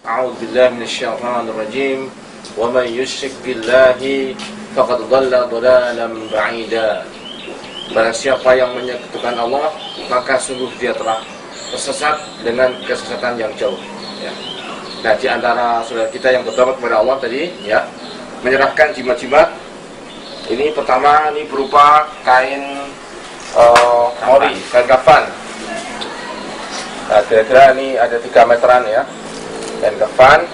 A'udzu billahi minasyaitonir rajim. Wa may yusyrik billahi faqad dhalla dhalalan ba'ida. Barang siapa yang menyekutukan Allah, maka sungguh dia telah tersesat dengan kesesatan yang jauh, ya. Nah, di antara saudara kita yang bertobat kepada Allah tadi, ya, menyerahkan jimat-jimat. Ini pertama, ini berupa kain mori, kain kafan. Nah, kira-kira ini ada 3 meteran, ya, kain kafan.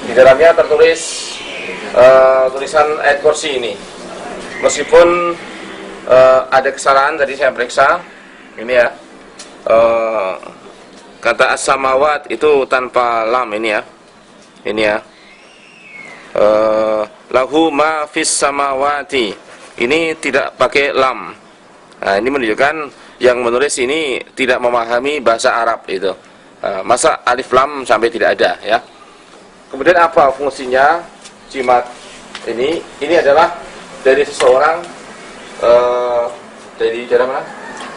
Di dalamnya tertulis tulisan ayat kursi ini. Meskipun ada kesalahan, tadi saya periksa, ini ya, kata as-samawat itu tanpa lam ini ya, lahu ma fis samawati, ini tidak pakai lam. Nah, ini menunjukkan yang menulis ini tidak memahami bahasa Arab itu. Masa alif lam sampai tidak ada, ya. Kemudian apa fungsinya jimat ini? Ini adalah dari seseorang dari daerah mana?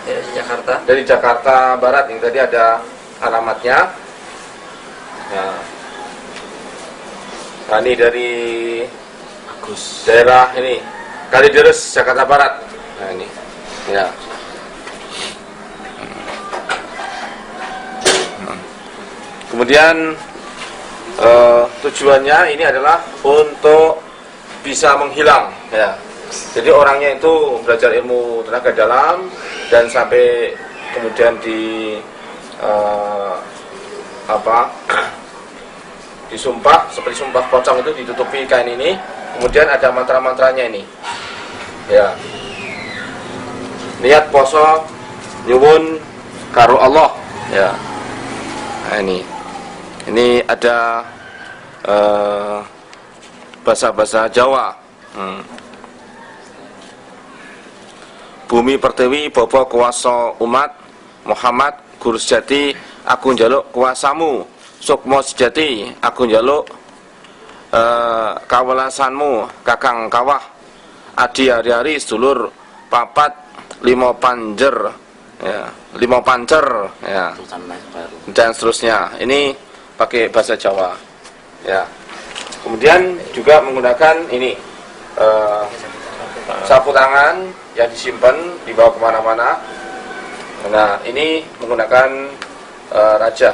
Dari Jakarta. Dari Jakarta Barat, yang tadi ada alamatnya. Nah, ini dari Agus. daerah ini Kalideres, Jakarta Barat. Nah, ini, ya. Kemudian tujuannya ini adalah untuk bisa menghilang, ya. Jadi orangnya itu belajar ilmu tenaga dalam dan sampai kemudian disumpah seperti sumpah pocong itu, ditutupi kain ini, kemudian ada mantra-mantranya ini, ya. Niat poso nyuwun karo Allah, ya. Nah, ini ada bahasa-bahasa Jawa. Bumi pertiwi bapa kuasa umat Muhammad guru sejati, aku njaluk kuasamu. Sukmo sejati, aku njaluk kawelasanmu. Kakang kawah adi hari-hari sedulur papat 5 panjer, ya, 5 pancer, ya, dan seterusnya. Ini pakai bahasa Jawa, ya. Kemudian juga menggunakan ini sapu tangan yang disimpan dibawa kemana-mana. Nah, ini menggunakan raja,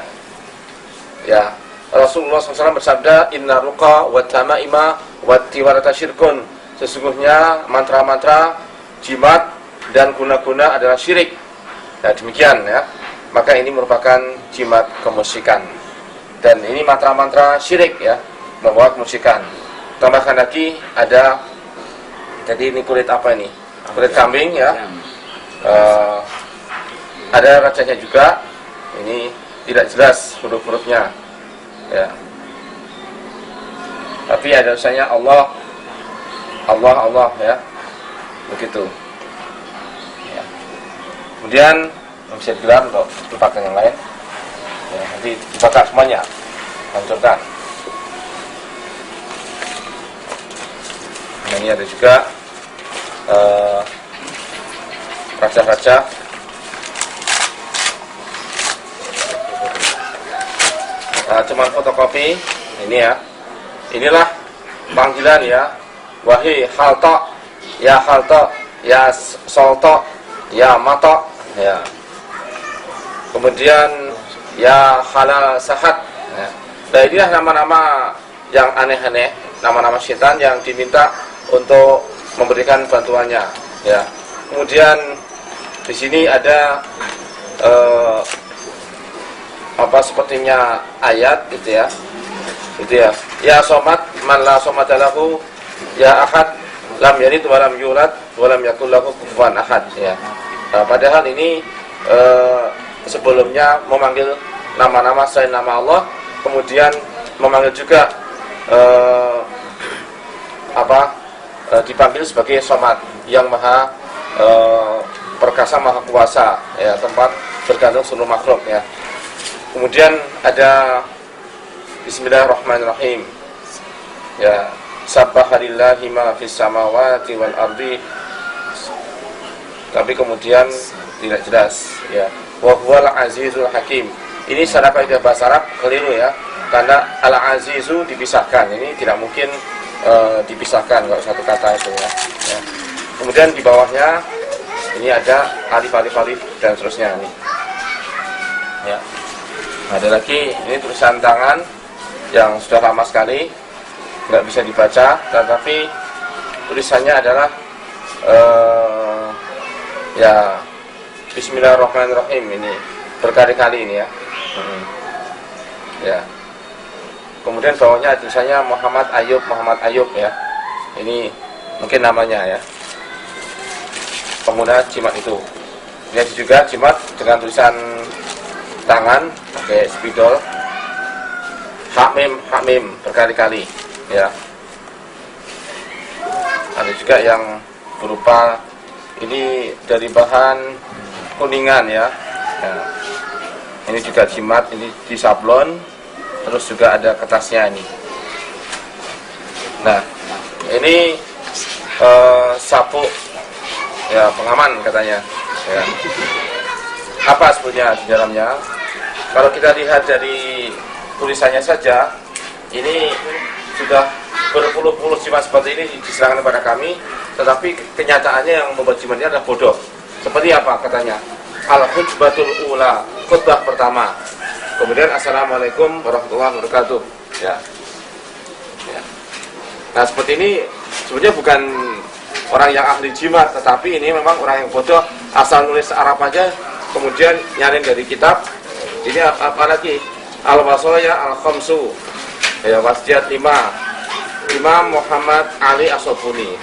ya. Rasulullah SAW bersabda, Inna ruqa wa tamaima wa tiwarata syirkun. Sesungguhnya mantra-mantra, jimat dan guna-guna adalah syirik. Nah, demikian, ya. Maka ini merupakan jimat kemusikan. Dan ini mantra-mantra syirik, ya, membawa kemusikan. Tambahkan lagi ada, jadi ini kulit apa ini? Kulit kambing, ya. Ada rajanya juga. Ini tidak jelas huruf-hurufnya, ya. Tapi ada tulisannya Allah, Allah, Allah, ya. Begitu, ya. Kemudian bisa digelar untuk dipakai yang lain, ya, nanti dibakar semuanya, hancurkan. Nah, ini ada juga raja-raja. Nah, cuma fotokopi ini, ya. Inilah panggilan, ya. Wahai halta, ya halta, ya solta, ya mata, ya. Kemudian ya halal sahat, ya. Nah, inilah nama-nama yang aneh-aneh, nama-nama syaitan yang diminta untuk memberikan bantuannya, ya. Kemudian di sini ada sepertinya ayat gitu, ya. Gitu, ya. Ya somat man la somadalahu, ya ahad lam yalid wa lam yulad wa lam yakul lahu kufuwan ahad, ya. Nah, padahal ini sebelumnya memanggil nama-nama selain nama Allah, kemudian memanggil juga dipanggil sebagai Somad, yang maha perkasa, maha kuasa, ya, tempat bergantung seluruh makhluk, ya. Kemudian ada Bismillahirrahmanirrahim, ya. Sabbahallillahi ma fis samawati wal ardi. Tapi kemudian tidak jelas, ya. Wa huwal azizul hakim. Ini secara kaidah bahasa Arab keliru, ya. karena al-azizu dipisahkan, ini tidak mungkin dipisahkan kalau satu kata itu ya. Kemudian di bawahnya ini ada alif dan seterusnya nih. Ya. Ada lagi ini tulisan tangan yang sudah lama sekali nggak bisa dibaca, tetapi tulisannya adalah ya Bismillahirrahmanirrahim, ini berkali-kali ini ya. Ya. Kemudian bawahnya tulisannya Muhammad Ayub ya. Ini mungkin namanya ya, pengguna jimat itu. Ini juga jimat dengan tulisan tangan pakai spidol, hak mim berkali-kali ya. Ada juga yang berupa ini dari bahan kuningan ya. Ini juga jimat, ini di sablon, terus juga ada kertasnya ini. Nah, ini sapu ya, pengaman katanya ya. Apa sebetulnya di dalamnya? Kalau kita lihat dari tulisannya saja, ini sudah berpuluh-puluh jimat seperti ini diserahkan kepada kami, tetapi kenyataannya yang membuat jimatnya adalah bodoh. Seperti apa katanya? Al-khutbatul ula, khutbah pertama. Kemudian assalamualaikum warahmatullahi wabarakatuh. Ya. Nah, seperti ini sebenarnya bukan orang yang ahli jimat, tetapi ini memang orang yang bodoh, asal nulis Arab aja, kemudian nyariin dari kitab. Ini apa lagi? Al-Wasaya Al-Khamsu ya, Wasjat 5 Imam Muhammad Ali As-Sobuni.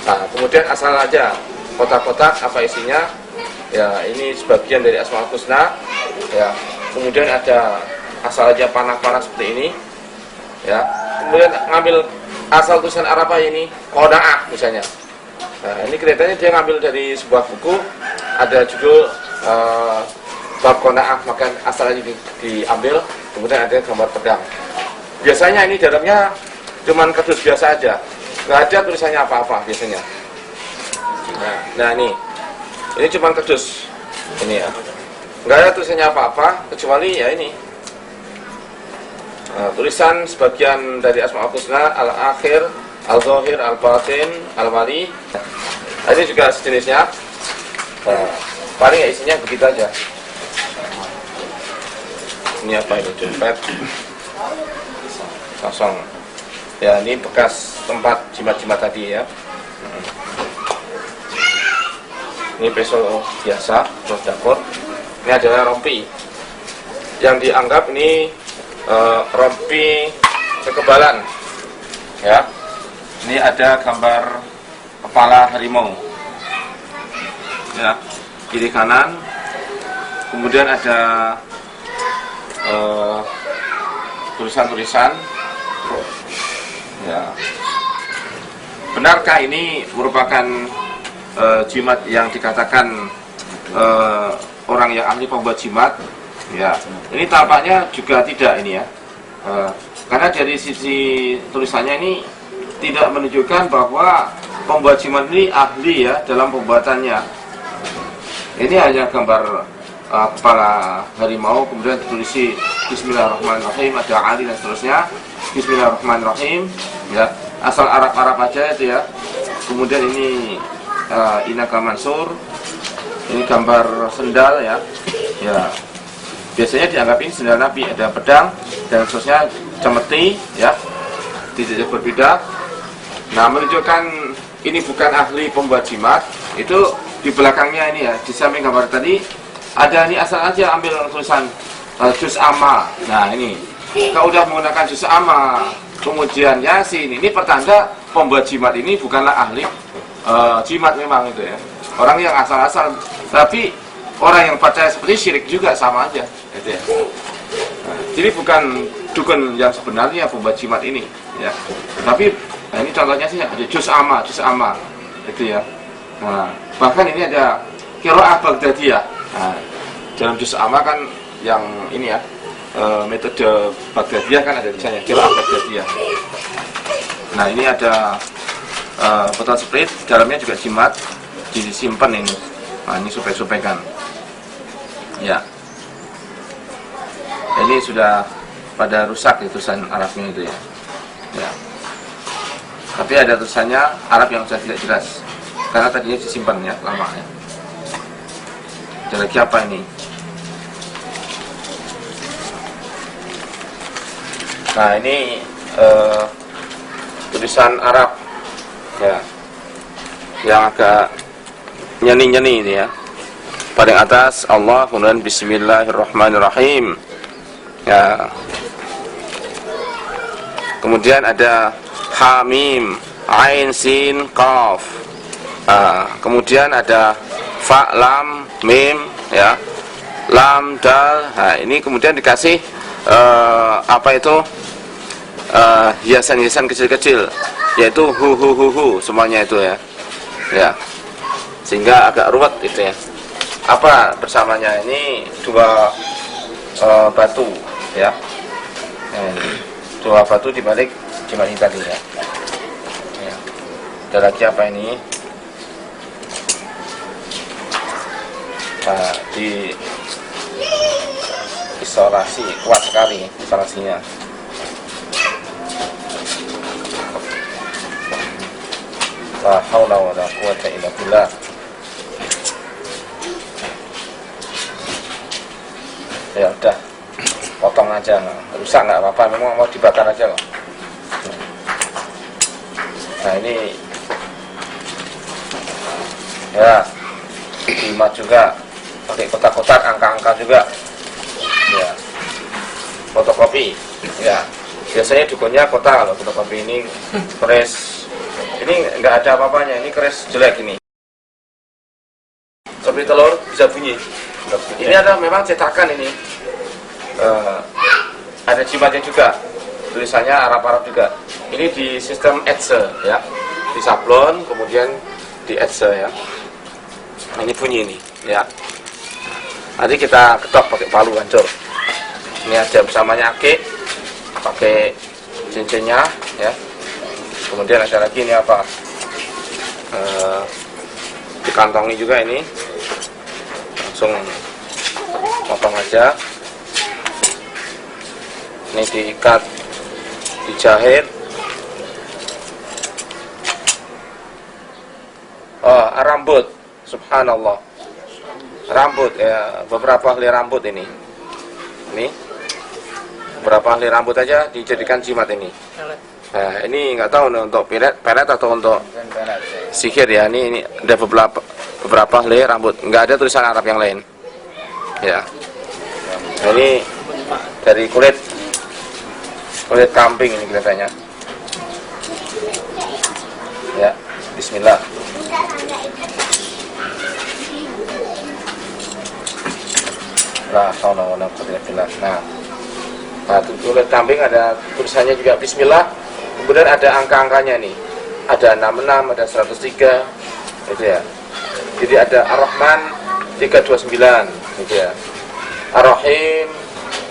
Nah, kemudian asal aja kotak-kotak apa isinya ya, ini sebagian dari Asmaul Husna ya. Kemudian ada asal aja panah-panah seperti ini ya. Kemudian ngambil asal tulisan Arab ini Qanaah misalnya. Nah, ini kelihatannya dia ngambil dari sebuah buku, ada judul bab Qanaah, maka asal aja diambil, kemudian ada gambar pedang. Biasanya ini dalamnya cuman kardus biasa aja, nggak ada tulisannya apa-apa biasanya. Nah ini cuman kardus ini ya, nggak ada tulisannya apa-apa kecuali ya ini tulisan sebagian dari Asmaul Husna, Al-Akhir, Al-Zahir, Al-Batin, Al-Wali. Ini juga sejenisnya. Paling ya isinya begitu aja. Ini apa ini? Dompet kosong. Ya, ini bekas tempat jimat-jimat tadi ya. Ini pisau biasa, terus dapur. Ini adalah rompi yang dianggap ini rompi kekebalan ya. Ini ada gambar kepala harimau ya, kiri kanan. Kemudian ada tulisan-tulisan ya. Benarkah ini merupakan jimat yang dikatakan orang yang ahli pembuat jimat ya? Ini tampaknya juga tidak ini ya, karena dari sisi tulisannya ini tidak menunjukkan bahwa pembuat jimat ini ahli ya dalam pembuatannya. Ini hanya gambar kepala harimau, kemudian ditulis Bismillahirrahmanirrahim, ada Ali dan seterusnya. Bismillahirrahmanirrahim ya, asal Arab aja itu ya. Kemudian ini Inaka Mansur, ini gambar sendal ya. Ya, biasanya dianggap ini sendal Nabi, ada pedang dan seterusnya, cemeti ya, tidak berbeda. Nah, menunjukkan ini bukan ahli pembuat jimat. Itu di belakangnya ini ya, di samping gambar tadi ada ini asal aja ambil tulisan juz amma. Nah, ini kalau udah menggunakan juz amma kemudian Yasin, ini pertanda pembuat jimat ini bukanlah ahli jimat memang itu ya. Orang yang asal-asal, tapi orang yang percaya seperti syirik juga sama aja gitu ya. Nah, jadi bukan dukun yang sebenarnya pembuat jimat ini ya. Tapi nah, ini contohnya sih ada juz amma itu ya. Nah, bahkan ini ada qiraah Baghdadiyah. Nah, dalam juz amma kan yang ini ya, metode Baghdadiyah kan ada tulisannya qiraah Baghdadiyah. Nah, ini ada botol sprit, dalamnya juga jimat, disimpan ini. Nah, ini supek-supekan. Ya. Ini sudah pada rusak di tulisan Arabnya itu ya. Ya. Tapi ada tulisannya Arab yang sudah tidak jelas karena tadinya disimpan ya lama ya. Ada lagi apa ini? Nah ini tulisan Arab ya, yang agak nyeni-nyeni ini ya. Paling atas Allah, kemudian Bismillahirrahmanirrahim ya. Kemudian ada Hamim, Ain, Sin, Qaf. Kemudian ada Fa, Lam, Mim ya, Lam, Dal. Nah ini kemudian dikasih apa itu hiasan-hiasan kecil-kecil, yaitu hu semuanya itu ya. Ya. Sehingga agak ruwet itu ya. Apa bersamanya? Ini dua batu ya. Dua batu di balik jimat ini tadi ya. Ya. Ada lagi apa ini? Nah, di isolasi kuat sekali isolasinya. La haula wala quwwata illa billah. Ya udah, potong aja, rusak nggak apa-apa, memang mau dibakar aja kok. Nah ini ya, jimat juga pakai kotak-kotak, angka-angka juga ya, fotokopi ya, biasanya dukunnya kota. Kalau fotokopi ini keris, ini nggak ada apa-apanya, ini keris jelek ini, seperti telur bisa bunyi. Ini adalah memang cetakan ini. Ada jimatnya juga, tulisannya Arab-Arab juga. Ini di sistem etse ya, di sablon kemudian di etse ya. Nah, ini bunyi ini ya. Nanti kita ketok pakai palu hancur. Ini ada bersamanya akik, pakai cincinnya ya. Kemudian ada lagi ini apa? Dikantongi juga ini. Langsung potong aja. Ini diikat, dijahit. Oh, rambut. Subhanallah. Rambut ya, beberapa helai rambut ini. Ini beberapa helai rambut aja dijadikan jimat ini. Nah, ini nggak tahu nih, untuk pelet atau untuk sihir ya. Ini ada beberapa helai rambut. Nggak ada tulisan Arab yang lain. Ya. Nah, ini dari kulit kambing ini kelihatannya. Ya, Bismillah. Nah, kulit kambing ada tulisannya juga Bismillah. Kemudian ada angka-angkanya nih. Ada 66, ada 103, gitu ya. Jadi ada Ar-Rahman 329, gitu ya. Ar-Rahim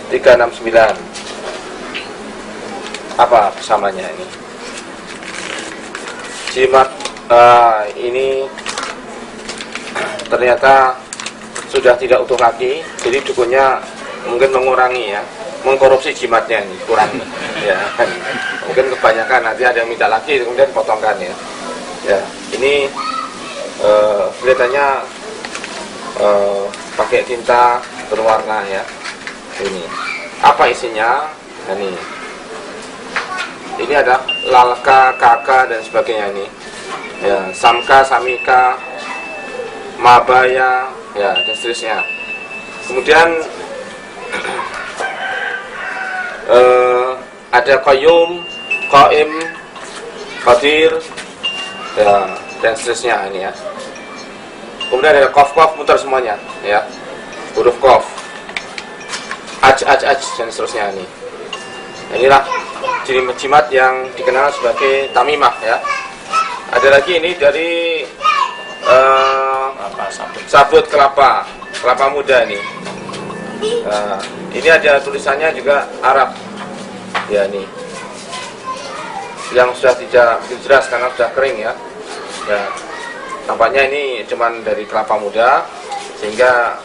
369. Apa bersamanya ini? Jimat ini ternyata sudah tidak utuh lagi, jadi dukunnya mungkin mengurangi ya, mengkorupsi jimatnya ini, kurangi ya. Mungkin kebanyakan, nanti ada yang minta lagi kemudian potongkan ya. Ya, ini kelihatannya pakai tinta berwarna ya. Ini apa isinya? Nah, ini ada lalka, kaka dan sebagainya ini. Ya, samka, samika, mabaya, ya dan seterusnya. Kemudian ada qayyum, qaim, qadir, ya dan seterusnya ini ya. Kemudian ada qaf muter semuanya ya, huruf qaf, aj dan seterusnya ini. Inilah jimat yang dikenal sebagai tamimah ya. Ada lagi ini dari sabut kelapa muda ini. Ini ada tulisannya juga Arab ya, ini yang sudah tidak jelas karena sudah kering ya. Ya, tampaknya ini cuman dari kelapa muda sehingga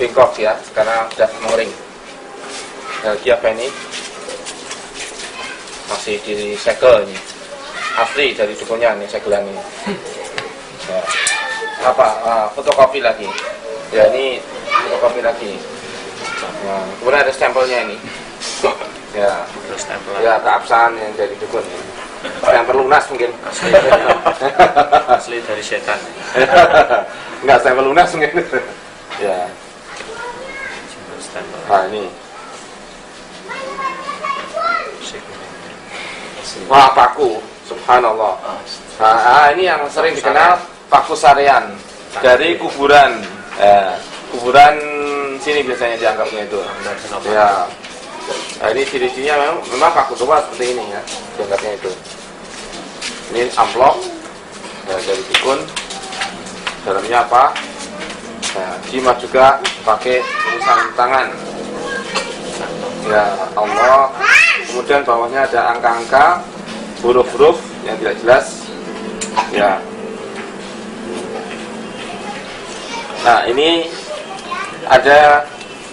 bengkok ya, karena sudah mengering. Lagi apa ini? masih disegel ini. Asli dari dukunnya nih segelan ini. Ya. Fotokopi lagi. Ya ini fotokopi lagi. Nah, kemudian ada stempelnya ini. Ya, Stempel. ya keabsahan yang dari dukun ini. Stempel lunas mungkin. Asli dari setan. Enggak stempel lunas mungkin. Ya. Stempel. Nah ini. Wah, paku. Subhanallah. Nah, ini yang sering dikenal paku sarean dari kuburan. Kuburan sini biasanya dianggapnya itu. Ya. Nah, ini ciri-cirinya memang paku tua seperti ini ya, dianggapnya itu. Ini amplop ya, dari dukun. Dalamnya apa? Nah, jimat juga pakai tulisan tangan. Ya Allah. Kemudian bawahnya ada angka-angka, huruf-huruf yang tidak jelas. Ya. Nah, ini ada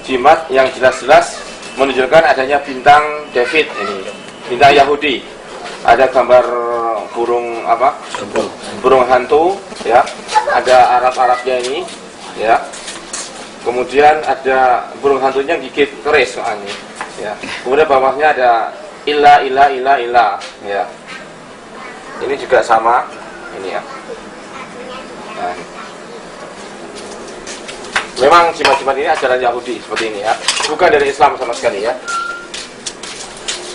jimat yang jelas-jelas menunjukkan adanya bintang David ini, bintang Yahudi. Ada gambar burung apa? Burung hantu, ya. Ada Arab-Arabnya ini, ya. Kemudian ada burung hantunya gigit keris soalnya, ya. Kemudian bawahnya ada ilah, ya. Ini juga sama, ini ya. Nah, memang jimat-jimat ini ajaran Yahudi seperti ini ya, bukan dari Islam sama sekali ya.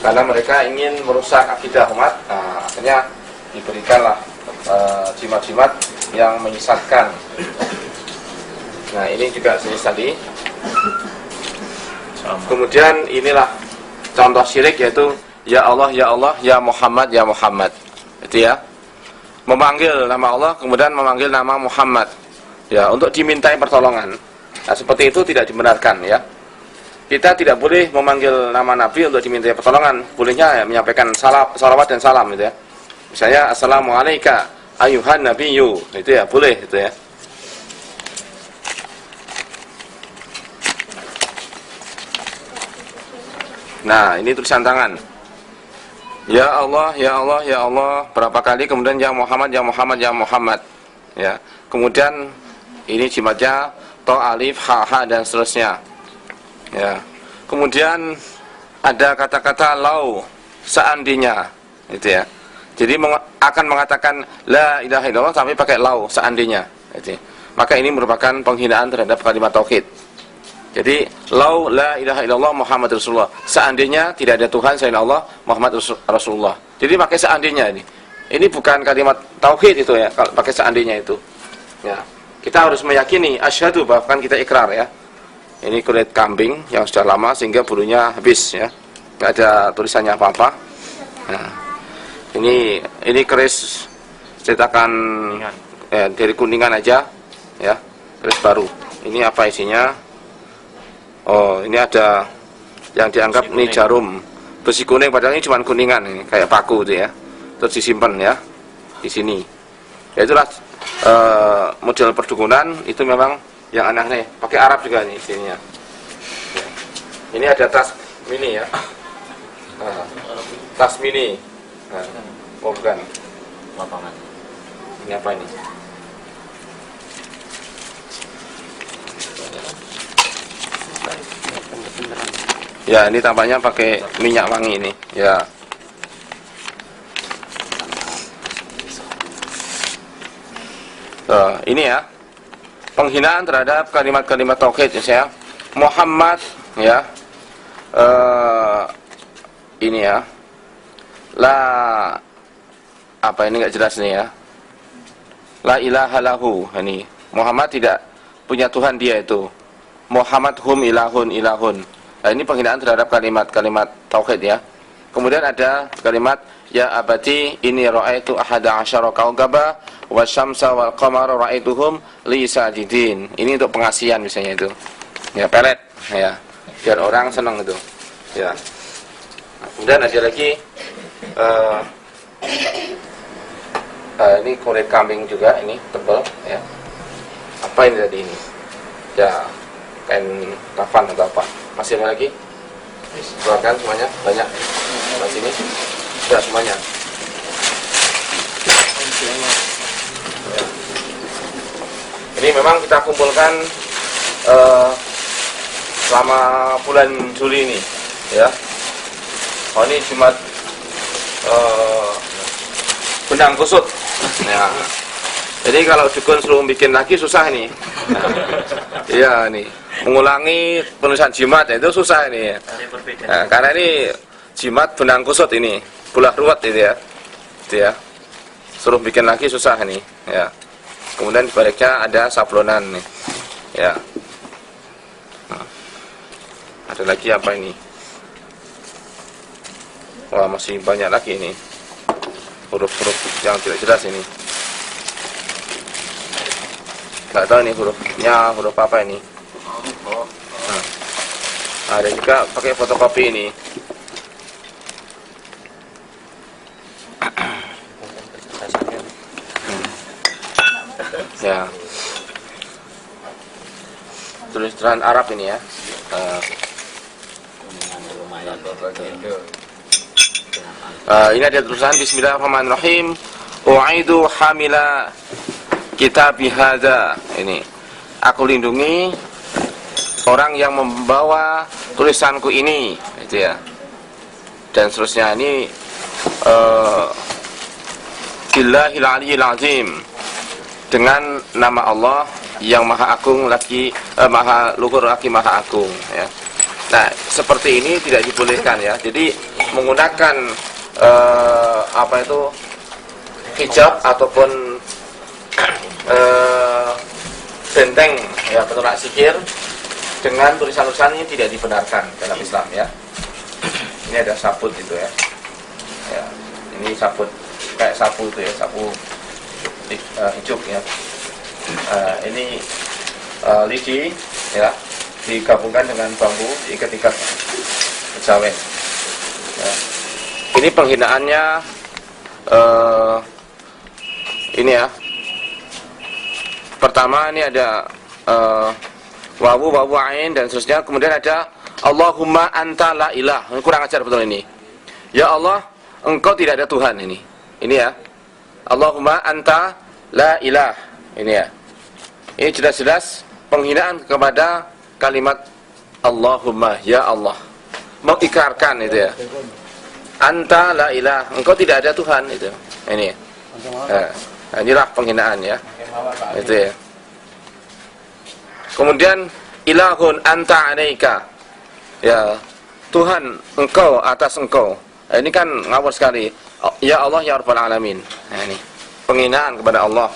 Karena mereka ingin merusak akidah umat, nah, akhirnya diberikanlah jimat-jimat yang menyesatkan. Nah ini juga jenis tadi. Kemudian inilah contoh syirik, yaitu ya Allah, ya Allah, ya Muhammad, ya Muhammad. Itu ya, memanggil nama Allah kemudian memanggil nama Muhammad ya untuk dimintai pertolongan. Nah, seperti itu tidak dibenarkan ya. Kita tidak boleh memanggil nama Nabi untuk dimintai pertolongan. Bolehnya ya, menyampaikan salawat dan salam gitu ya. Misalnya assalamualaikum ayuhan nabiyyu, itu ya boleh itu ya. Nah, ini tulisan tangan. Ya Allah, ya Allah, ya Allah, berapa kali, kemudian ya Muhammad, ya Muhammad, ya Muhammad. Ya. Kemudian ini jimatnya to, alif, ha, dan seterusnya. Ya. Kemudian ada kata-kata lau, seandainya, itu ya. Jadi akan mengatakan la ilaha illallah tapi pakai lau, seandainya. Itu. Maka ini merupakan penghinaan terhadap kalimat tauhid. Jadi lau la ilaha illallah Muhammad Rasulullah, seandainya tidak ada Tuhan selain Allah Muhammad Rasulullah. Jadi pakai seandainya ini. Ini bukan kalimat tauhid itu ya, kalau pakai seandainya itu. Ya. Kita harus meyakini asyhadu, bahkan kita ikrar ya. Ini kulit kambing yang sudah lama sehingga bulunya habis ya. Enggak ada tulisannya apa-apa. Nah, ini keris cetakan dari Kuningan aja ya. Keris baru. Ini apa isinya? Oh, ini ada yang dianggap ini jarum besi kuning, padahal ini cuma kuningan ini, kayak paku itu ya. Terus disimpan ya di sini. Ya itulah model perdukunan itu memang yang aneh-aneh. Pakai Arab juga nih sininya. Ya. Ini ada tas mini ya. Nah, tas mini. Nah, oh bukan. Lapangan. Ini apa ini? Ya, ini tampaknya pakai minyak wangi ini. Ya. Ini ya. Penghinaan terhadap kalimat-kalimat tauhid ya. Muhammad ya. Ini ya. La apa ini enggak jelas nih ya. La ilaha lahu. Ini Muhammad tidak punya Tuhan dia itu. Muhammad hum ilahun. Nah, ini penghinaan terhadap kalimat-kalimat tauhid ya. Kemudian ada kalimat ya abati ini ra'aitu ahada asyara kaukaba wasyamsa wal qamara ra'aituhum li sajidin. Ini untuk pengasihan misalnya itu. Ya pelet ya. Biar orang senang itu. Ya. Nah, kemudian ada lagi ini kulit kambing juga, ini tebal ya. Apa ini tadi ini? Ya kain kafan atau apa? Masih ada lagi? Keluarkan semuanya, banyak. Di sini. sudah semuanya. Ya. Ini memang kita kumpulkan selama bulan Juli ini, ya. Oh, ini Jumat benang kusut. Ya. Jadi kalau dukun suruh bikin lagi susah nih. Iya nih, mengulangi penulisan jimat itu susah ini. Nah, karena ini jimat benang kusut ini, bulah ruwet itu ya. Itu ya. Suruh bikin lagi susah nih, ya. Kemudian di baliknya ada sablonan nih. Ya. Nah, ada lagi apa ini? Wah, masih banyak lagi ini. Huruf-huruf yang tidak jelas ini. Nggak tahu nih hurufnya huruf apa ini. Nah, ada juga pakai fotokopi ini. Ya, tulisan Arab ini ya. Ini ada tulisan Bismillahirrahmanirrahim. U'idu hamila kitabi hadza. Ini aku lindungi orang yang membawa tulisanku ini, itu ya. Dan seterusnya ini Billahil Aliyyil Azim, dengan nama Allah yang maha agung lagi, maha luhur lagi maha agung, ya. Nah, seperti ini tidak dibolehkan ya. Jadi menggunakan apa itu hijab ataupun benteng ya penolak sihir dengan tulisan-tulisan ini tidak dibenarkan dalam Islam ya. Ini ada sabut itu ya. Ya, ini sabut kayak sapu itu ya, sapu hijab ya. Ini lidi ya, digabungkan dengan bambu diikat-ikat kejawen. Ya. Ini penghinaannya ini ya. Pertama ini ada wawu ain dan seterusnya. Kemudian ada Allahumma anta la ilah. Ini kurang ajar betul ini. Ya Allah, engkau tidak ada Tuhan ini. Ini ya. Allahumma anta la ilah. Ini ya. Ini jelas-jelas penghinaan kepada kalimat Allahumma, ya Allah. Mengikrarkan itu ya. Anta la ilah, engkau tidak ada Tuhan itu. Ini. Inilah penghinaan ya. Itu ya. Kemudian ilahun anta alaika. Ya, Tuhan engkau atas engkau. Ini kan ngawur sekali. Ya Allah ya Rabbal alamin. Nah, ini penghinaan kepada Allah.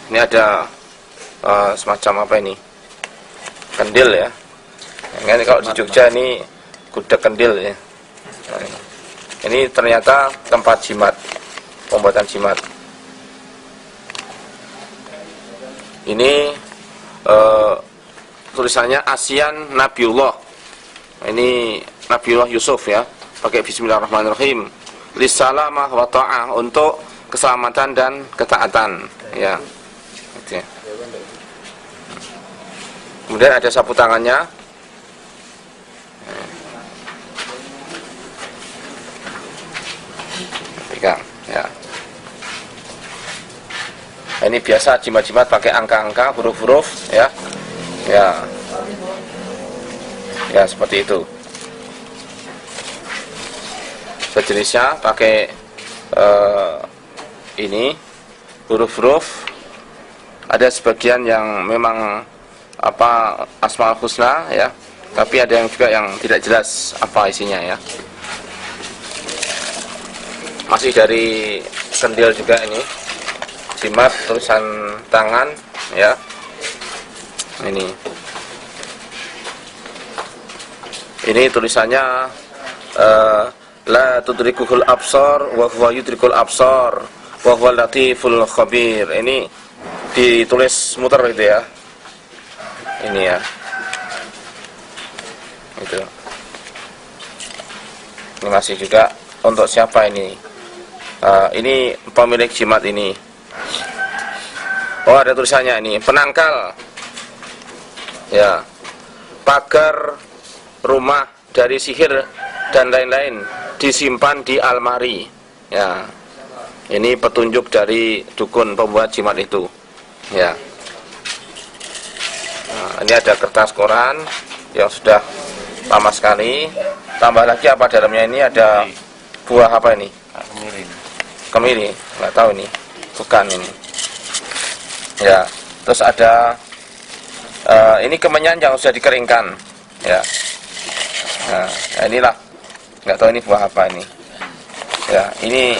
Ini ada semacam apa ini? Kendil ya. Ini kalau di Jogja ini kuda kendil ya. Nah, ini ternyata tempat jimat, pembuatan jimat. Ini tulisannya Asian Nabiullah. Ini Nabiullah Yusuf ya. Pakai Bismillahirrahmanirrahim. Lissalamah wa ta'ah, untuk keselamatan dan ketaatan ya. Gitu ya. Kemudian ada sapu tangannya. Pegang ya. Ini biasa jimat-jimat pakai angka-angka, huruf-huruf ya. Ya. Ya seperti itu. Sejenisnya pakai ini huruf-huruf. Ada sebagian yang memang apa Asmaul Husna ya, tapi ada yang juga yang tidak jelas apa isinya ya. Masih dari kendil juga ini. Jimat tulisan tangan ya. Ini tulisannya la tudrikuhul absar wa huwa yudrikul absar wa huwa latiful khabir. Ini ditulis muter itu ya. Ini ya. Itu. Ini masih juga untuk siapa ini? Ini pemilik jimat ini. Oh, ada tulisannya ini, penangkal. Ya. Pagar rumah dari sihir dan lain-lain. disimpan di almari. Ya, ini petunjuk dari dukun pembuat jimat itu. Ya, nah, ini ada kertas koran yang sudah lama sekali. Tambah lagi apa dalamnya ini ada buah apa ini? Kemiri, nggak tahu ini. Bukan ini. Ya, terus ada ini kemenyan yang sudah dikeringkan. Ya, nah inilah, nggak tahu ini buah apa ini. Ya, ini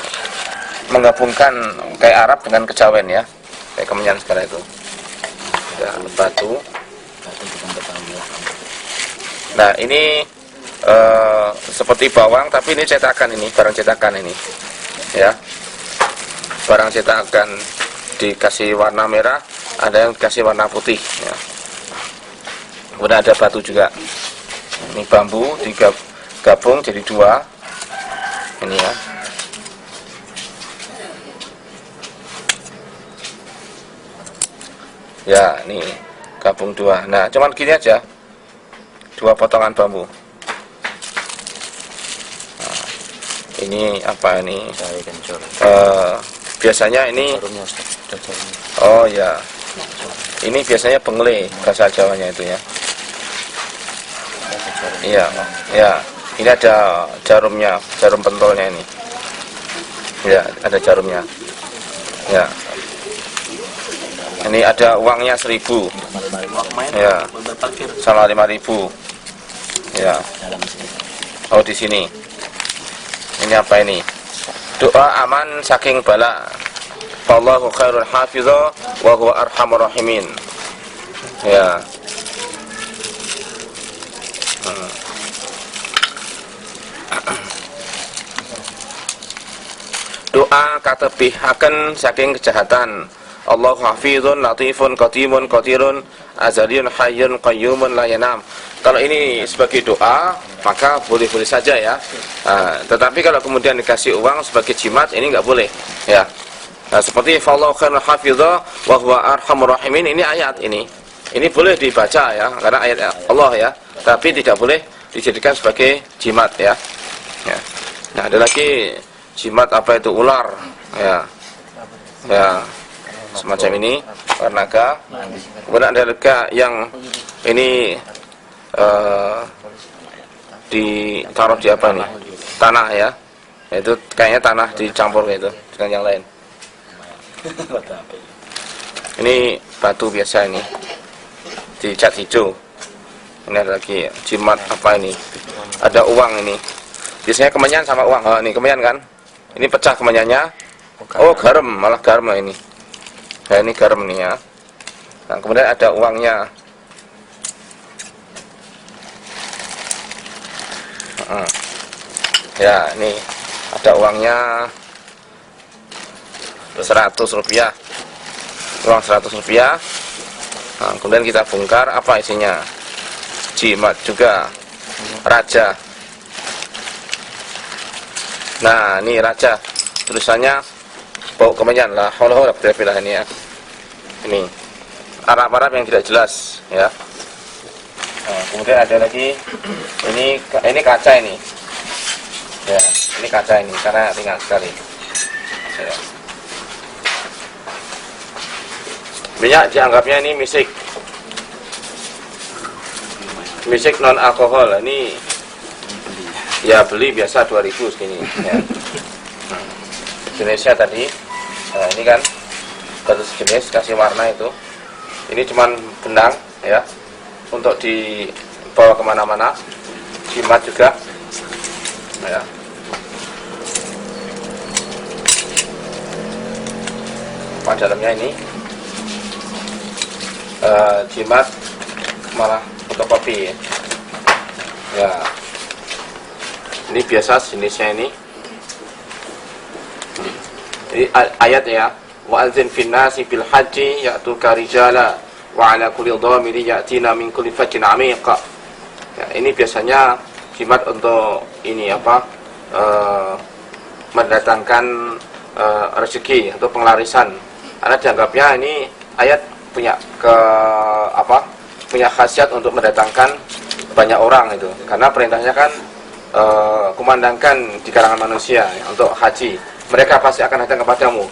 menggabungkan kayak Arab dengan kejawen ya, kayak kemenyan segala itu. Ya, batu. Nah ini seperti bawang, tapi ini cetakan, ini barang cetakan ini. Ya, barang cetakan dikasih warna merah, ada yang dikasih warna putih. Ya. Kemudian ada batu juga. Ini bambu digabung jadi dua. Ini ya. Ya, ini gabung dua. Nah, cuman gini aja. Dua potongan bambu. Nah, ini apa ini? Biasanya ini. Oh ya. Ini biasanya bengle bahasa Jawanya itu ya. Iya, ya. Ini ada jarumnya, jarum pentolnya ini. Ya, ada jarumnya. Ya. Ini ada uangnya 1.000. Ya. Sama 5.000. Ya. Oh, di sini. Ini apa ini? Doa aman saking bala. Wallahu khairul hafizah wa huwa arhamur rahimin. Ya. Doa katebihaken saking kejahatan. Allahu hafizun latifun qadimun qadirun azaliyun hayyun qayyumun la yanam. Kalau ini sebagai doa maka boleh-boleh saja ya. Tetapi kalau kemudian dikasih uang sebagai jimat, ini enggak boleh ya. Nah, seperti fallahu khairul hafizah wa huwa arhamur rahimin, ini ayat ini. Ini boleh dibaca ya, karena ayat Allah ya, tapi tidak boleh dijadikan sebagai jimat ya. Ya. Nah, ada lagi jimat apa itu, ular ya. Ya. Semacam ini, naga. Kemudian ada lega yang ini ditaruh di apa nih? Tanah ya. Itu kayaknya tanah dicampur gitu dengan yang lain. Ini batu biasa ini. Dicat hijau. Ini ada lagi jimat apa ini? Ada uang ini. Biasanya kemenyan sama uang. Oh, ini kemenyan kan? Ini pecah kemenyannya. Oh, garam, malah garam lah ini. Nah, ini garam nih ya. Nah, kemudian ada uangnya. Ya, ini ada uangnya 100 rupiah. Uang 100 rupiah. Nah, kemudian kita bongkar, apa isinya? Jimat juga. Raja. Nah, ini raja. Tulisannya bau kemenyan lah. Allah pilih ini ya. Ini Arab-Arab yang tidak jelas ya. Nah, kemudian ada lagi ini kaca ini. Ya, ini kaca ini karena ringan sekali. Ya. Minyak dianggapnya ini misik non alkohol. Ini ya beli biasa 2.000 segini ya. Jenisnya tadi, nah ini kan batu sejenis, kasih warna itu. Ini cuman benang ya, untuk dibawa kemana-mana. Jimat juga ya. Apa dalamnya ini jimat malah fotokopi ya. Ini biasa jenisnya ini ayat ya, wa anzin fin nasi bil haji ya'tuka rijala wa ala kulli dhamiri ya'tina min kulli fajjin 'amiq. Ya, ini biasanya jimat untuk ini apa? Mendatangkan rezeki atau penglarisan. Karena dianggapnya ini ayat punya punya khasiat untuk mendatangkan banyak orang itu. Karena perintahnya kan kumandangkan di kalangan manusia untuk haji, mereka pasti akan datang kepadamu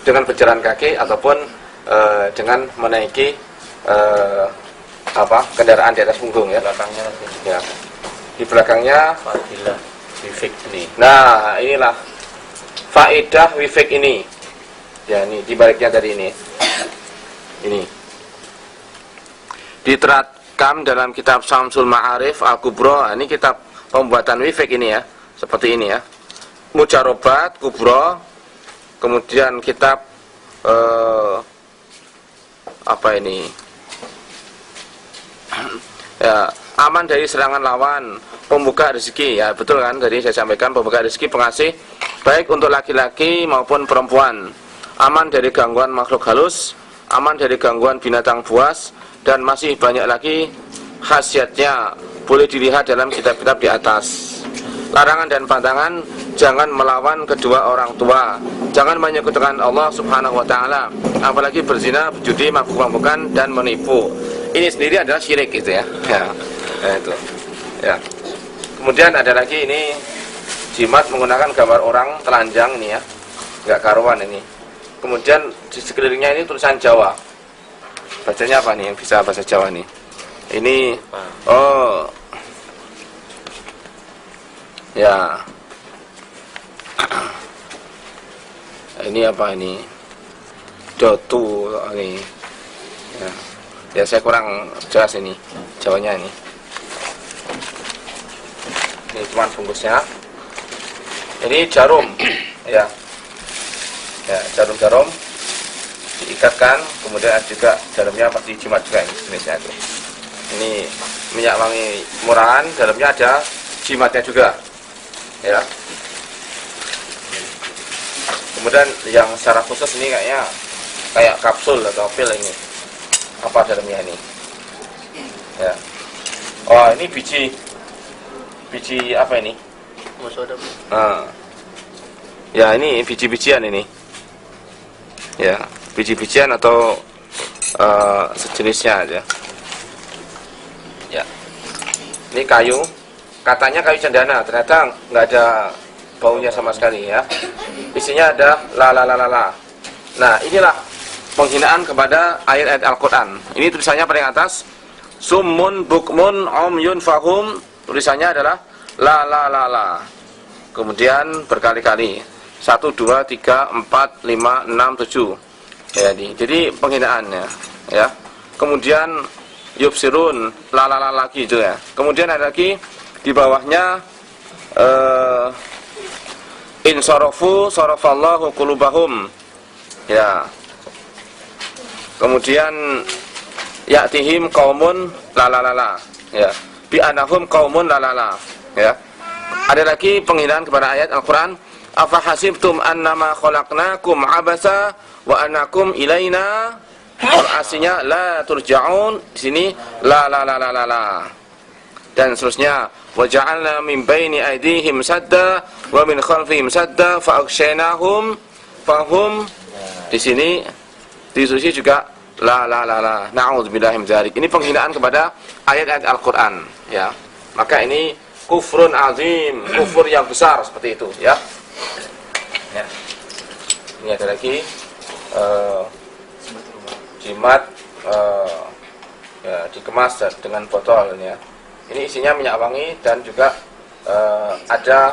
dengan berjalan kaki ataupun dengan menaiki kendaraan di atas punggung ya. Belakangnya Ya. Di belakangnya fadilah wifik ini. nah, inilah faedah wifik ini. Ya, ini di baliknya dari ini. Ini diterakam dalam kitab Syamsul Ma'arif Al-Kubra. Ini kitab pembuatan wifik ini ya. Seperti ini ya. Mujarobat Kubra. Kemudian kitab apa ini? Ya, aman dari serangan lawan, pembuka rezeki. Ya, betul kan? Tadi saya sampaikan pembuka rezeki, pengasih baik untuk laki-laki maupun perempuan. Aman dari gangguan makhluk halus, aman dari gangguan binatang buas, dan masih banyak lagi khasiatnya. Boleh dilihat dalam kitab-kitab di atas. Larangan dan pantangan, jangan melawan kedua orang tua, jangan menyekutukan Allah Subhanahu wa taala, apalagi berzina, berjudi, mabuk-mabukan dan menipu. Ini sendiri adalah syirik gitu ya. Ya. Nah, itu. Ya. Kemudian ada lagi ini jimat menggunakan gambar orang telanjang ini ya. Enggak karuan ini. Kemudian di sekelilingnya ini tulisan Jawa. Bacanya apa nih yang bisa bahasa Jawa nih? Ini oh. Ya. Ini apa ini? Dotu ini. Ya. Ya, saya kurang jelas ini Jawanya ini. Ini cuma bungkusnya. Ini jarum. Ya. Ya, jarum-jarum diikatkan, kemudian ada juga dalamnya pasti jimat juga ini jenisnya itu. Ini minyak wangi murahan, dalamnya ada jimatnya juga. Ya. Kemudian yang secara khusus ini kayaknya kayak kapsul atau pil ini. Apa dalamnya ini? Ya. Oh, ini biji apa ini? Nah. Ya, ini biji-bijian ini. Ya, biji-bijian atau sejenisnya aja. Ya. Ini kayu. Katanya kayu cendana, ternyata nggak ada baunya sama sekali ya. Isinya ada la. Nah, inilah penghinaan kepada ayat-ayat Al-Quran. Ini tulisannya paling atas, summun bukmun umyun fahum. Tulisannya adalah la. Kemudian berkali-kali 1, 2, 3, 4, 5, 6, 7. Ya, jadi penghinaannya ya. Kemudian yubsirun la lagi itu ya. Kemudian ada lagi di bawahnya insarafu sarafallahu qulubahum. Ya. Kemudian ya'tihim qaumun la. Ya. Bi anahum qaumun la. Ya. Ada lagi penghinaan kepada ayat Al-Qur'an, afa hasibtum annama khalaqnakum abasa wa annakum ilaina. Artinya la turja'un, di sini la. Dan seterusnya, wa ja'alna min baini aydihim sadda wa min khalfihim sadda fa aghshaynahum fahum. Di sini ditulis juga la. Na'udzubillahi min dzalik. Ini penghinaan kepada ayat-ayat Al-Qur'an ya. Maka ini kufrun azim, kufur yang besar seperti itu ya. Ya. Ini ada lagi jimat ya, dikemas dengan botol ya. Ini isinya minyak wangi dan juga ada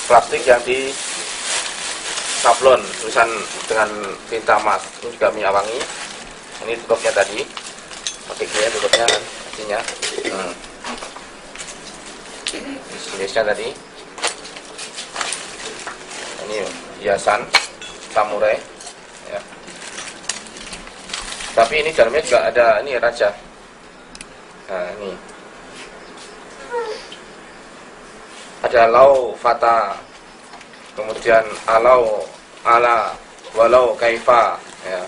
plastik yang di sablon tulisan dengan tinta emas. Ini juga minyak wangi. Ini tutupnya tadi. Pakai gini tutupnya isinya. Jenisnya tadi. Ini hiasan samurai ya. Tapi ini dalamnya juga ada ini raja. Nah, ini ada lau fata, kemudian alau ala walau kaifa ya.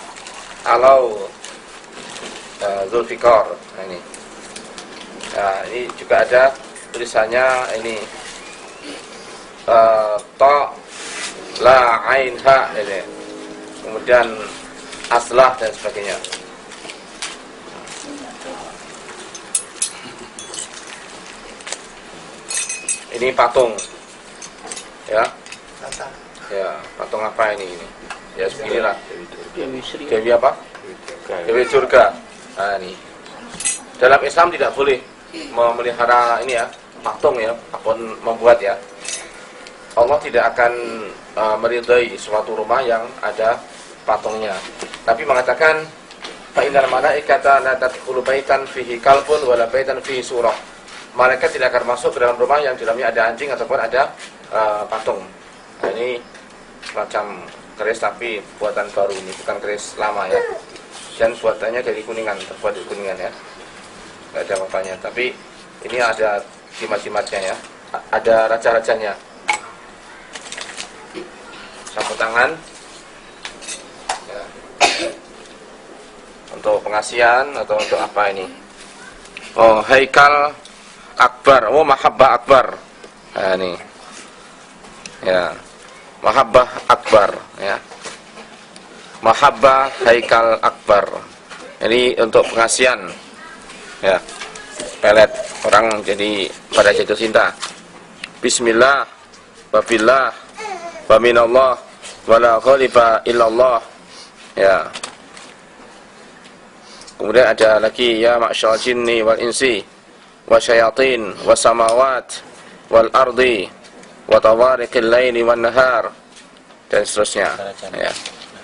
Alau Zulfikar. Nah, ini. Nah, ini juga ada tulisannya ini ta la ain ha ini. Kemudian aslah dan sebagainya. Ini patung. Ya. Ya, patung apa ini? Ya, beginilah. Dewi apa? Dewi Durga. Nah, ini. Dalam Islam tidak boleh memelihara ini ya, patung ya, apapun membuat ya. Allah tidak akan meridai suatu rumah yang ada patungnya. Tapi mengatakan fa innal malaikata la tadkhulu baitan fihi kalbun wala baitan fihi surah. Malaikat tidak akan masuk ke dalam rumah yang di dalamnya ada anjing ataupun ada patung. Nah, ini semacam keris tapi buatan baru, ini bukan keris lama ya. Dan buatannya dari Kuningan, terbuat dari Kuningan ya. Enggak ada apa-apanya, tapi ini ada jimat-jimatnya ya. Ada raja-rajanya. Sapu tangan ya. Untuk pengasihan atau untuk apa ini? Oh, Haikal Akbar. Oh, Mahabbah Akbar. Nah, ini ya, Mahabbah Akbar ya. Mahabbah Haikal Akbar. Ini untuk pengasihan ya, pelet orang jadi pada jatuh cinta. Bismillah wabillah wa minallah wala ghaliba illallah ya. Kemudian ada lagi ya ma'syal jinni wal insi wa syayatin wa samawat wal ardi wa tawarikil laili wan nahar dan seterusnya ya.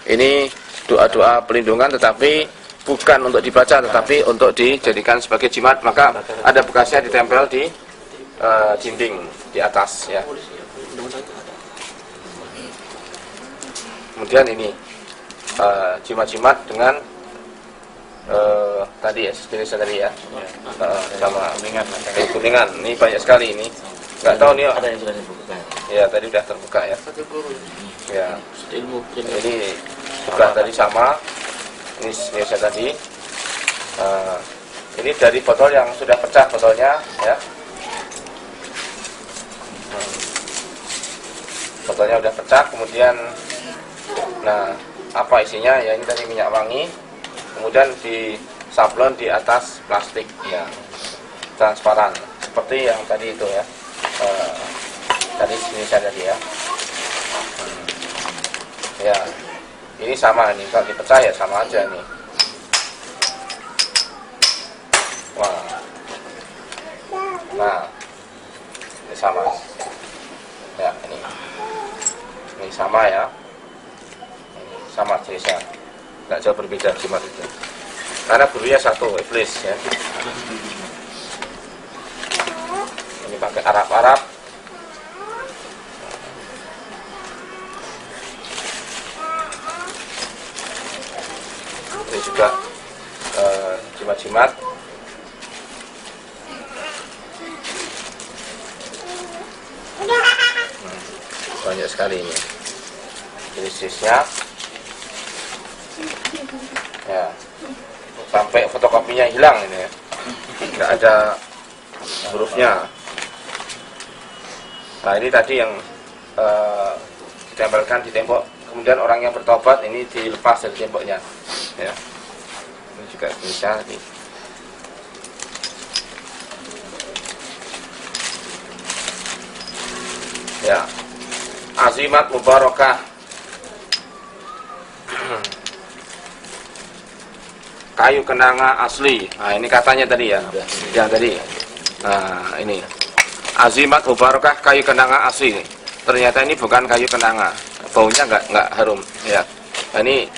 Ini doa-doa perlindungan tetapi bukan untuk dibaca tetapi untuk dijadikan sebagai jimat, maka ada bekasnya ditempel di dinding di atas ya. Kemudian ini jimat-jimat dengan tadi ya, jenisnya tadi ya, sama kuningan. Ini banyak sekali ini. Nggak tahu nih. Ada yang sudah dibuka. Ya tadi sudah terbuka ya. Ya. Ini juga tadi sama. Ini jenisnya tadi. Ini dari botol yang sudah pecah botolnya ya. Botolnya sudah pecah, kemudian nah, apa isinya? Ya ini tadi minyak wangi. Kemudian disablon di atas plastik ya, transparan seperti yang tadi itu ya. Tadi jenisnya tadi ya. Ya, ini sama nih, kalau dipecah ya sama aja nih. Wah, nah, ini sama. Ya, ini sama ya. Sama jenisnya, nggak jauh berbeda jimat itu. Karena gurunya satu, iblis ya. Ini pakai Arab-Arab. Ini juga jimat-jimat. Banyak sekali ini jenis-jenisnya. Ya, sampai fotokopinya hilang ini ya, nggak ada hurufnya. Nah ini tadi yang ditempelkan di tembok, kemudian orang yang bertobat ini dilepas dari temboknya ya. Ini juga bisa nih. Ya, azimat mubarakah. Kayu kenanga asli. Nah ini katanya tadi ya, yang tadi. Nah ini azimat mubarakah kayu kenanga asli. Ternyata ini bukan kayu kenanga, baunya nggak harum ya. Nah, ini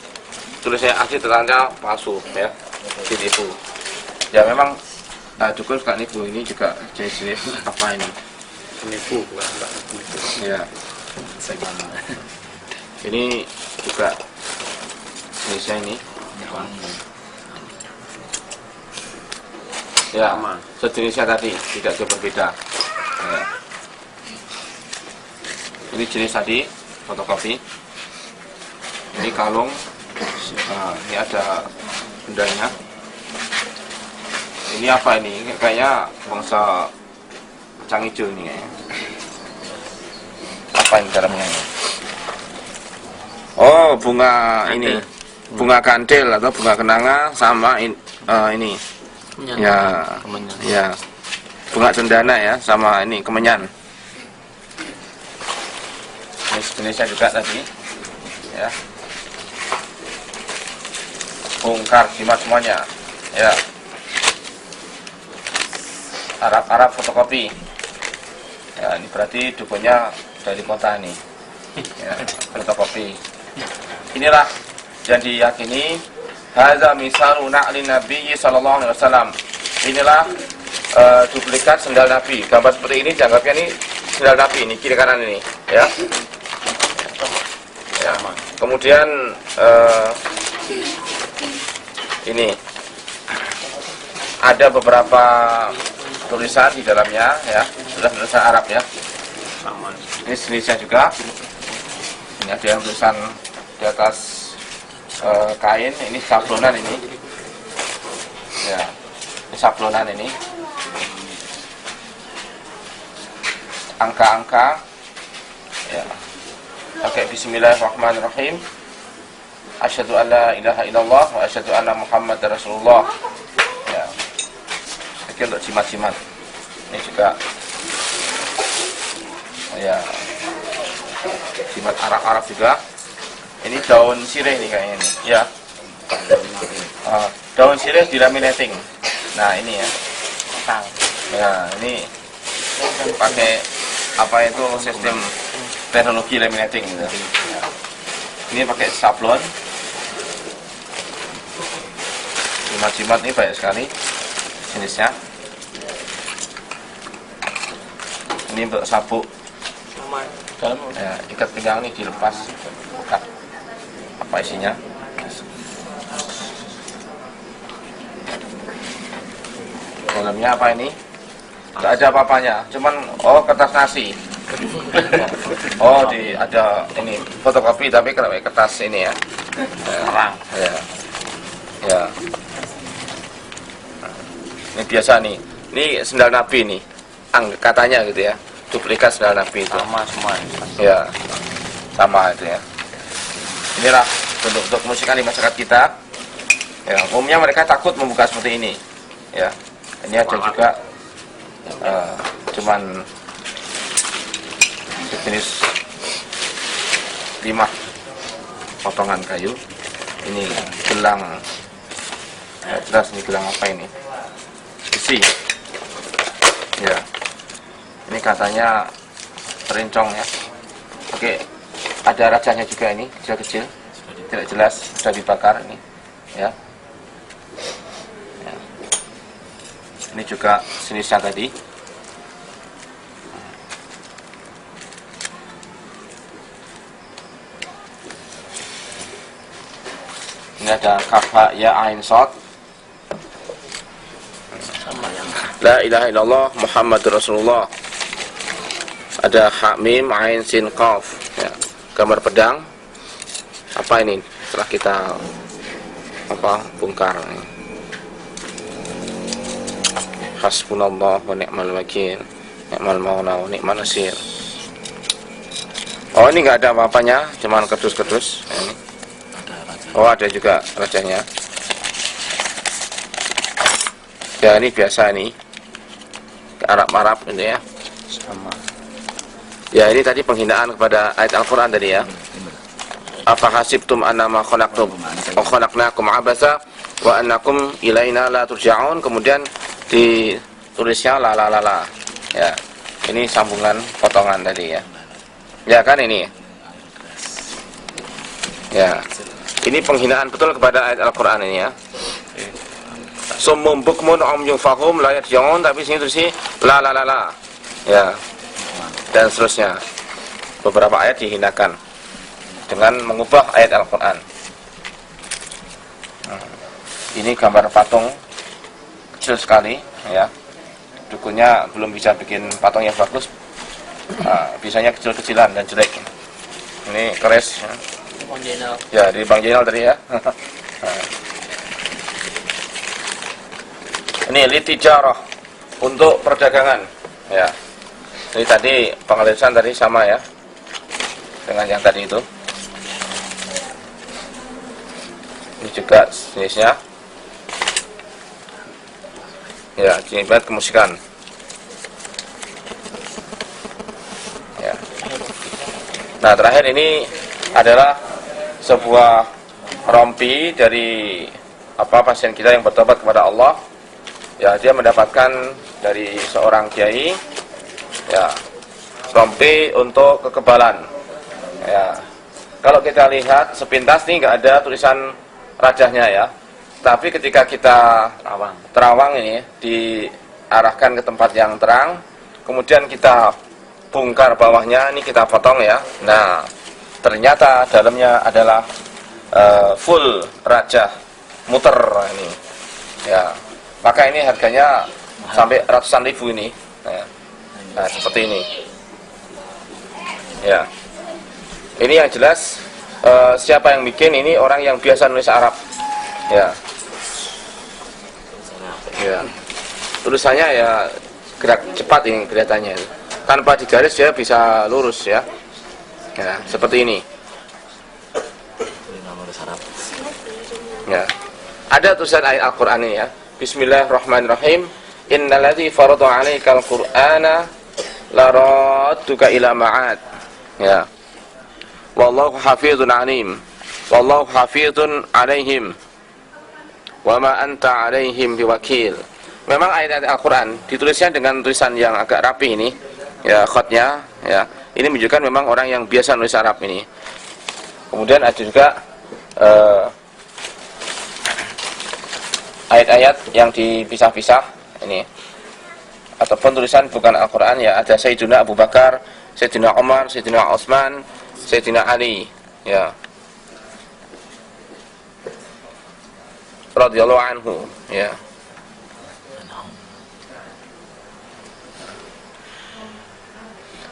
tulisnya asli ternyata palsu ya, ditipu. Ya memang dukun suka nipu. Ini juga jenis apa ini? Penipu bukan penipu. Ya. Ini juga jenisnya ini. Ya, sejenisnya tadi tidak jauh berbeda. Ya. Ini jenis tadi fotokopi. Ini kalung. Nah, ini ada bendanya. Ini apa ini? Kayaknya bangsa kacang hijau ini. Apa ini dalamnya ini? Oh, bunga ini. Bunga kandil atau bunga kenanga sama ini. Ya, ya, bunga cendana ya, sama ini kemenyan. jenis-jenisnya juga tadi ya, bongkar jimat semuanya ya. Arab fotokopi ya, ini berarti dukunnya dari kota ini ya, fotokopi. Inilah yang diyakini hadza misalu na'li Nabi sallallahu alaihi wasallam. Inilah duplikat sendal Nabi. Gambar seperti ini dianggapnya ini sendal Nabi, ini kiri kanan ini ya. Ya. Kemudian ini ada beberapa tulisan di dalamnya ya, sudah tulisan Arab ya. Ini jenisnya juga. Ini ada yang tulisan di atas kain, ini sablonan ini. Ya. Ini sablonan ini. Angka-angka ya. Pakai bismillahirrahmanirrahim. Asyhadu an la ilaha illallah wa asyhadu anna Muhammadar Rasulullah. Ya. Ini untuk jimat-jimat. Ini juga ya, jimat Arab-Arab juga. Ini daun sirih ini kayaknya ini. Ya. Daun sirih di laminating. Nah, ini ya. Ya, ini pakai apa itu sistem teknologi laminating gitu. Ya. Ini pakai sablon. Jimat-jimat ini banyak sekali jenisnya. Ini untuk sabuk. Ya, ikat pinggang ini dilepas. Buka. Apa isinya? Dalamnya apa ini? Tidak ada apa-apanya, cuman kertas nasi. Ada ini fotokopi tapi kertas ini ya. Ya. Ya. Ini biasa nih. Ini sendal Nabi nih. Katanya gitu ya. Duplikat sendal Nabi itu. Sama semua. Ya. Sama itu ya. Inilah bentuk musikan di masyarakat kita. Ya, umumnya mereka takut membuka seperti ini. Ya. Ini ada juga cuman sejenis 5 potongan kayu. Ini gelang, jelas ini gelang apa ini? Besi. Ya, ini katanya terincong ya. Oke, ada rajanya juga ini, kecil-kecil, tidak jelas, sudah dibakar ini. Ya. Ini juga jenisnya tadi. Ini ada kaf ya ain shad. La ilaha illallah Muhammadur Rasulullah. Ada ha mim ain sin qaf. Ya, gambar pedang. Apa ini? Setelah kita bongkar ini. Hasbunallah wa ni'mal wakil, ni'mal maula wa ni'mal nasir. Oh, ini enggak ada apa-apanya, cuman kerdus-kerdus ini. Oh, ada juga rajanya. Ya, ini biasa nih. Arab-Arab gitu ya. Sama. Ya, ini tadi penghinaan kepada ayat Al-Qur'an tadi ya. Apa hasibtum annama khalaqnakum abasa wa annakum ilaina la turja'un. Kemudian ditulisnya la. Ya. Ini sambungan potongan tadi ya. Ya kan ini. Ya. Ini penghinaan betul kepada ayat Al-Qur'an ini ya. Summum bukmun umyun fahum la yarji'un, tapi sini tulisnya la. Ya. Dan seterusnya. Beberapa ayat dihinakan dengan mengubah ayat Al-Qur'an. Ini gambar patung kecil sekali ya. Dukunnya belum bisa bikin patung yang bagus. Bisanya kecil-kecilan dan jelek. Ini keres ya. Ya, di Bang Jenal tadi ya. Ini litijarah, untuk perdagangan ya. Ini tadi pengeluaran tadi sama ya dengan yang tadi itu. Ini juga jenisnya. Ya, jimat kemusikan. Ya. Nah, terakhir ini adalah sebuah rompi dari pasien kita yang bertobat kepada Allah. Ya, dia mendapatkan dari seorang kiai, ya, rompi untuk kekebalan. Ya, kalau kita lihat sepintas nih nggak ada tulisan rajahnya ya. Tapi ketika kita terawang ini diarahkan ke tempat yang terang, kemudian kita bongkar bawahnya, ini kita potong ya. Nah, ternyata dalamnya adalah full rajah muter ini. Ya, maka ini harganya sampai ratusan ribu ini. Nah, seperti ini. Ya, ini yang jelas siapa yang bikin ini orang yang biasa nulis Arab. Ya. Ya. Tulisannya ya gerak cepat ini kelihatannya. Tanpa digaris dia bisa lurus ya. Ya, seperti ini. Ya. Ada tulisan ayat Al-Qur'an ini ya. Bismillahirrahmanirrahim. Innalladzi farada 'alaikal Qur'ana laradduka ila ma'ad. Ya. Wallahu hafizun 'alim. Wallahu hafizun 'alaihim. Wa ma anta 'alaihim biwakil. Memang ayat-ayat Al-Qur'an ditulisnya dengan tulisan yang agak rapi ini. Ya, khatnya ya. Ini menunjukkan memang orang yang biasa nulis Arab ini. Kemudian ada juga ayat-ayat yang dipisah-pisah ini. Ataupun tulisan bukan Al-Qur'an ya, ada Sayyidina Abu Bakar, Sayyidina Umar, Sayyidina Utsman, Sayyidina Ali ya. Radhiyallahu anhu ya.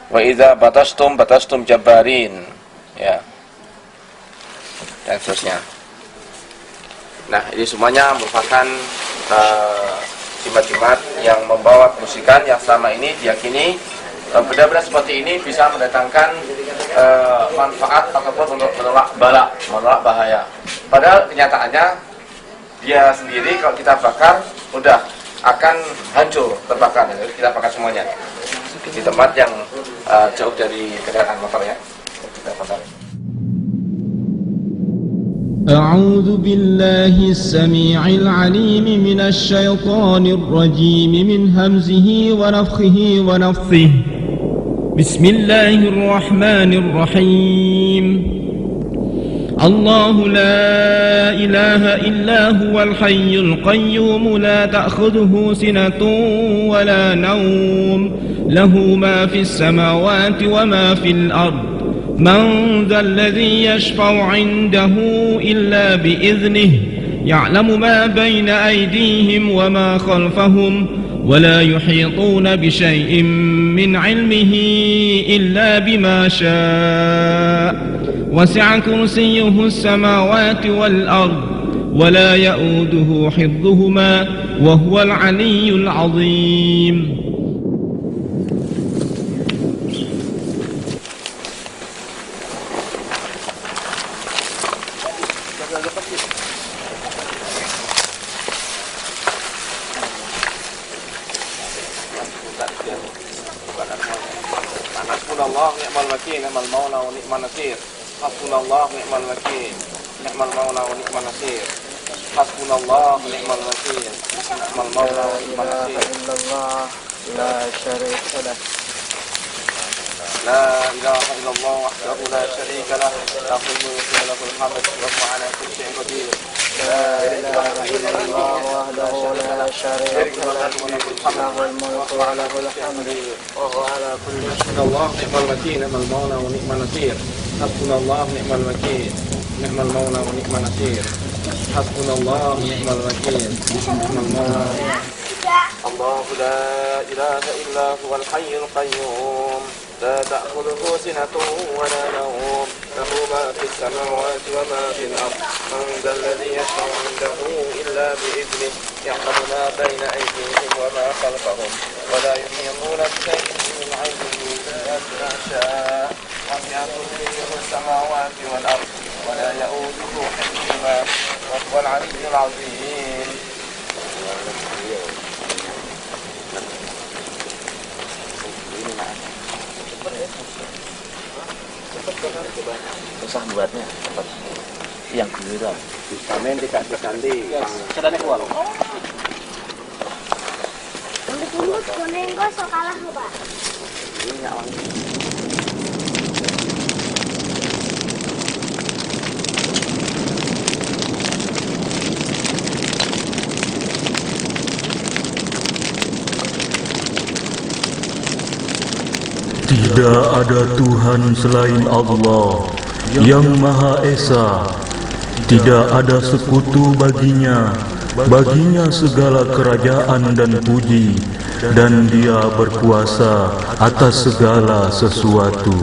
Wa idza batastum jabbarin ya, dan seterusnya. Nah, ini semuanya merupakan jimat-jimat yang membawa kemusikan yang selama ini diyakini benda-benda seperti ini bisa mendatangkan manfaat ataupun untuk menolak bala, menolak bahaya. Padahal kenyataannya dia sendiri kalau kita bakar udah akan hancur, terbakar. Kita bakar semuanya di tempat yang jauh dari kendaraan motor ya. Kita bakar. أعوذ بالله السميع العليم من الشيطان الرجيم من همزه ونفخه ونفثه بسم الله الرحمن الرحيم الله لا إله إلا هو الحي القيوم لا تأخذه سنة ولا نوم له ما في السماوات وما في الأرض من ذا الذي يشفع عنده إلا بإذنه يعلم ما بين أيديهم وما خلفهم ولا يحيطون بشيء من علمه إلا بما شاء وسع كرسيه السماوات والأرض ولا يؤوده حفظهما وهو العلي العظيم. Hasbunallah ni'mal wakil, ni'mal maula wa ni'man nasir. Hasbunallah ni'mal wakil, ni'mal maula wa ni'man nasir. Hasbunallah ni'mal wakil, ni'mal maula wa ni'man nasir. La syarika lah. La ilaha illallah wahdahu la syarika lah, lahul mulku wa lahul hamd wa huwa ala kulli syai'in qadir. La ilaha illallah wahdahu la syarika lah, lahul mulku wa lahul hamd wa huwa ala kulli syai'in qadir. Ni'mal wakil, ni'mal maula wa ni'man nasir. Hasbunallah ni'mal wakil, ni'mal maula wa ni'man nasir. Hasbunallah ni'mal wakil, ni'mal maula. الله لا إله إلا هو الحي القيوم لا تأخذه سنة ولا نوم له ما في السماوات وما في الأرض من ذا الذي يشفع عنده إلا بإذنه يعلم ما بين أيديهم وما خلفهم ولا يحيطون بشيء من علمه إلا بما شاء وسع كرسيه السماوات والأرض ولا يؤوده حفظهما وهو العلي العظيم. Susah buatnya. Yang gila. Kami dikasih sandi. Caranya keluar. Untuk imut kuning kok so kalah lo Pak. Tidak ada Tuhan selain Allah yang Maha Esa. Tidak ada sekutu baginya. Baginya segala kerajaan dan puji, dan Dia berkuasa atas segala sesuatu.